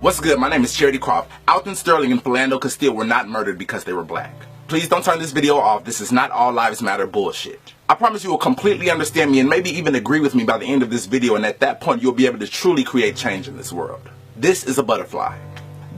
What's good? My name is Charity Croft. Alton Sterling and Philando Castile were not murdered because they were black. Please don't turn this video off. This is not all lives matter bullshit. I promise you will completely understand me and maybe even agree with me by the end of this video, and at that point you'll be able to truly create change in this world. This is a butterfly.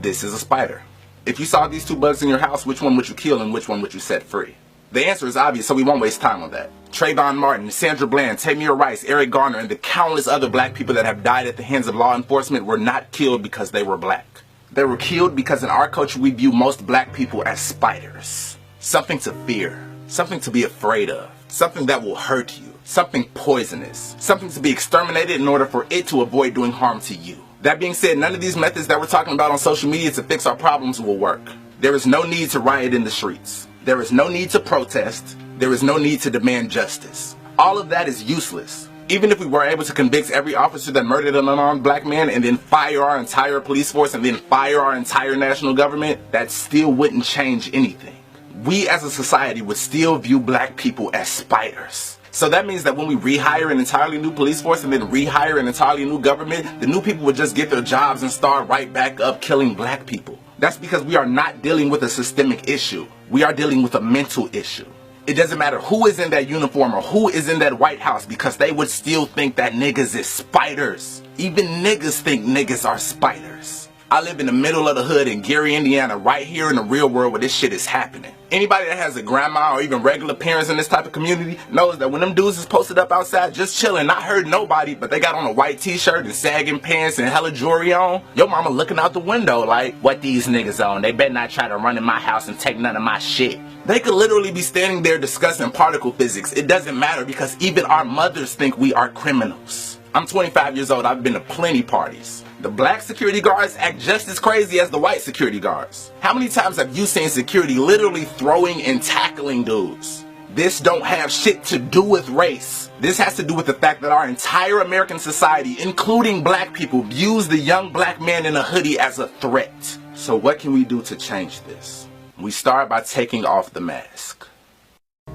This is a spider. If you saw these two bugs in your house, which one would you kill and which one would you set free? The answer is obvious, so we won't waste time on that. Trayvon Martin, Sandra Bland, Tamir Rice, Eric Garner, and the countless other black people that have died at the hands of law enforcement were not killed because they were black. They were killed because in our culture we view most black people as spiders. Something to fear, something to be afraid of, something that will hurt you, something poisonous, something to be exterminated in order for it to avoid doing harm to you. That being said, none of these methods that we're talking about on social media to fix our problems will work. There is no need to riot in the streets. There is no need to protest. There is no need to demand justice. All of that is useless. Even if we were able to convict every officer that murdered an unarmed black man and then fire our entire police force and then fire our entire national government, that still wouldn't change anything. We as a society would still view black people as spiders. So that means that when we rehire an entirely new police force and then rehire an entirely new government, the new people would just get their jobs and start right back up killing black people. That's because we are not dealing with a systemic issue. We are dealing with a mental issue. It doesn't matter who is in that uniform or who is in that White House because they would still think that niggas is spiders. Even niggas think niggas are spiders. I live in the middle of the hood in Gary, Indiana, right here in the real world where this shit is happening. Anybody that has a grandma or even regular parents in this type of community knows that when them dudes is posted up outside just chilling, not hurting nobody, but they got on a white t-shirt and sagging pants and hella jewelry on, your mama looking out the window like, what these niggas on? They better not try to run in my house and take none of my shit. They could literally be standing there discussing particle physics. It doesn't matter because even our mothers think we are criminals. I'm 25 years old. I've been to plenty parties. The black security guards act just as crazy as the white security guards. How many times have you seen security literally throwing and tackling dudes? This don't have shit to do with race. This has to do with the fact that our entire American society, including black people, views the young black man in a hoodie as a threat. So what can we do to change this? We start by taking off the mask.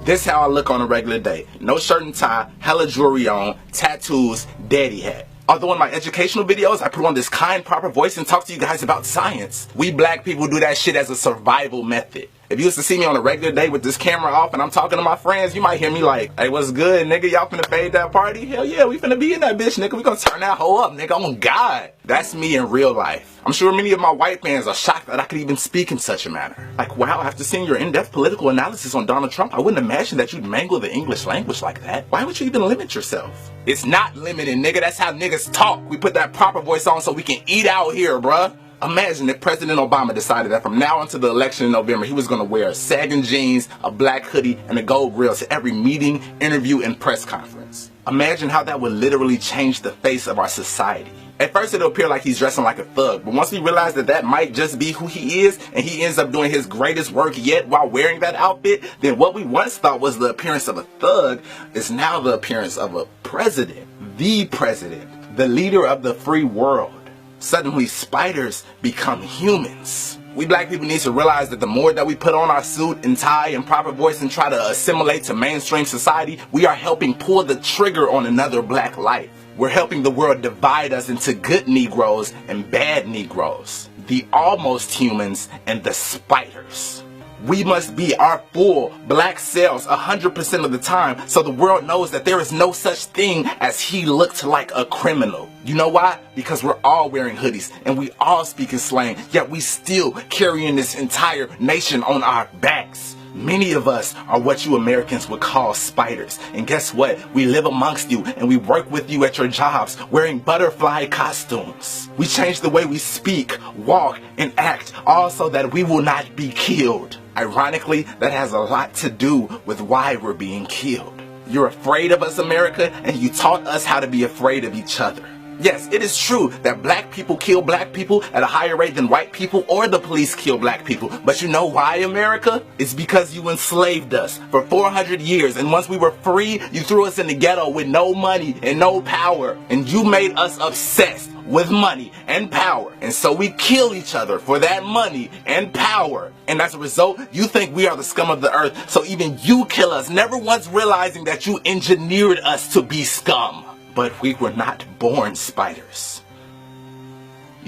This how I look on a regular day. No shirt and tie, hella jewelry on, tattoos, daddy hat. Although in my educational videos, I put on this kind, proper voice and talk to you guys about science. We black people do that shit as a survival method. If you used to see me on a regular day with this camera off and I'm talking to my friends, you might hear me like, hey, what's good, nigga? Y'all finna fade that party? Hell yeah, we finna be in that bitch, nigga. We gonna turn that hoe up, nigga. Oh, God. That's me in real life. I'm sure many of my white fans are shocked that I could even speak in such a manner. Like, wow, after seeing your in-depth political analysis on Donald Trump, I wouldn't imagine that you'd mangle the English language like that. Why would you even limit yourself? It's not limiting, nigga. That's how niggas talk. We put that proper voice on so we can eat out here, bruh. Imagine if President Obama decided that from now until the election in November, he was going to wear sagging jeans, a black hoodie, and a gold grill to every meeting, interview, and press conference. Imagine how that would literally change the face of our society. At first it'll appear like he's dressing like a thug, but once we realize that that might just be who he is, and he ends up doing his greatest work yet while wearing that outfit, then what we once thought was the appearance of a thug is now the appearance of a president, the leader of the free world. Suddenly spiders become humans. We black people need to realize that the more that we put on our suit and tie and proper voice and try to assimilate to mainstream society, we are helping pull the trigger on another black life. We're helping the world divide us into good Negroes and bad Negroes, the almost humans and the spiders. We must be our full black selves 100% of the time so the world knows that there is no such thing as he looked like a criminal. You know why? Because we're all wearing hoodies and we all speaking slang, yet we still carrying this entire nation on our backs. Many of us are what you Americans would call spiders. And guess what? We live amongst you and we work with you at your jobs wearing butterfly costumes. We change the way we speak, walk, and act, all so that we will not be killed. Ironically, that has a lot to do with why we're being killed. You're afraid of us, America, and you taught us how to be afraid of each other. Yes, it is true that black people kill black people at a higher rate than white people or the police kill black people. But you know why, America? It's because you enslaved us for 400 years. And once we were free, you threw us in the ghetto with no money and no power. And you made us obsessed with money and power. And so we kill each other for that money and power. And as a result, you think we are the scum of the earth. So even you kill us, never once realizing that you engineered us to be scum. But we were not born spiders.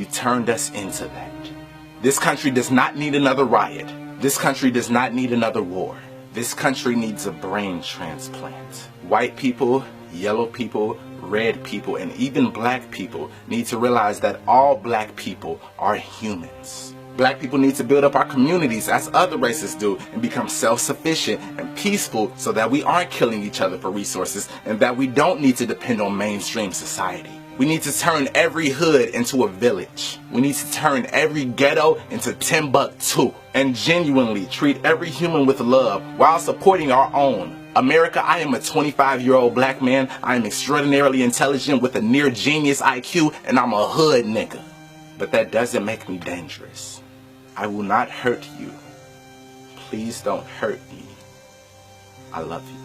You turned us into that. This country does not need another riot. This country does not need another war. This country needs a brain transplant. White people, yellow people, red people, and even black people need to realize that all black people are humans. Black people need to build up our communities as other races do and become self-sufficient and peaceful so that we aren't killing each other for resources and that we don't need to depend on mainstream society. We need to turn every hood into a village. We need to turn every ghetto into Timbuktu and genuinely treat every human with love while supporting our own. America, I am a 25-year-old black man. I am extraordinarily intelligent with a near genius IQ, and I'm a hood nigga. But that doesn't make me dangerous. I will not hurt you. Please don't hurt me. I love you.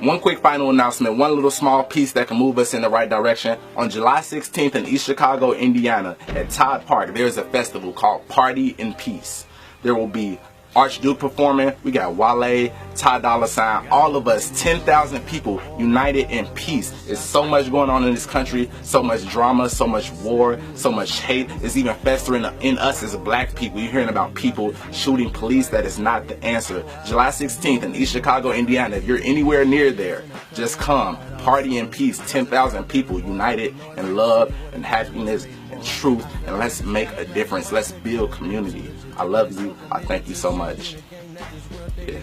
One quick final announcement, one little small piece that can move us in the right direction. On July 16th in East Chicago, Indiana, at Todd Park, there is a festival called Party in Peace. There will be Archduke performing. We got Wale, Ty Dolla $ign, all of us, 10,000 people united in peace. There's so much going on in this country, so much drama, so much war, so much hate. It's even festering in us as black people. You're hearing about people shooting police. That is not the answer. July 16th in East Chicago, Indiana. If you're anywhere near there, just come. Party in peace, 10,000 people united in love and happiness and truth, and let's make a difference. Let's build community. I love you. I thank you so much. Yeah.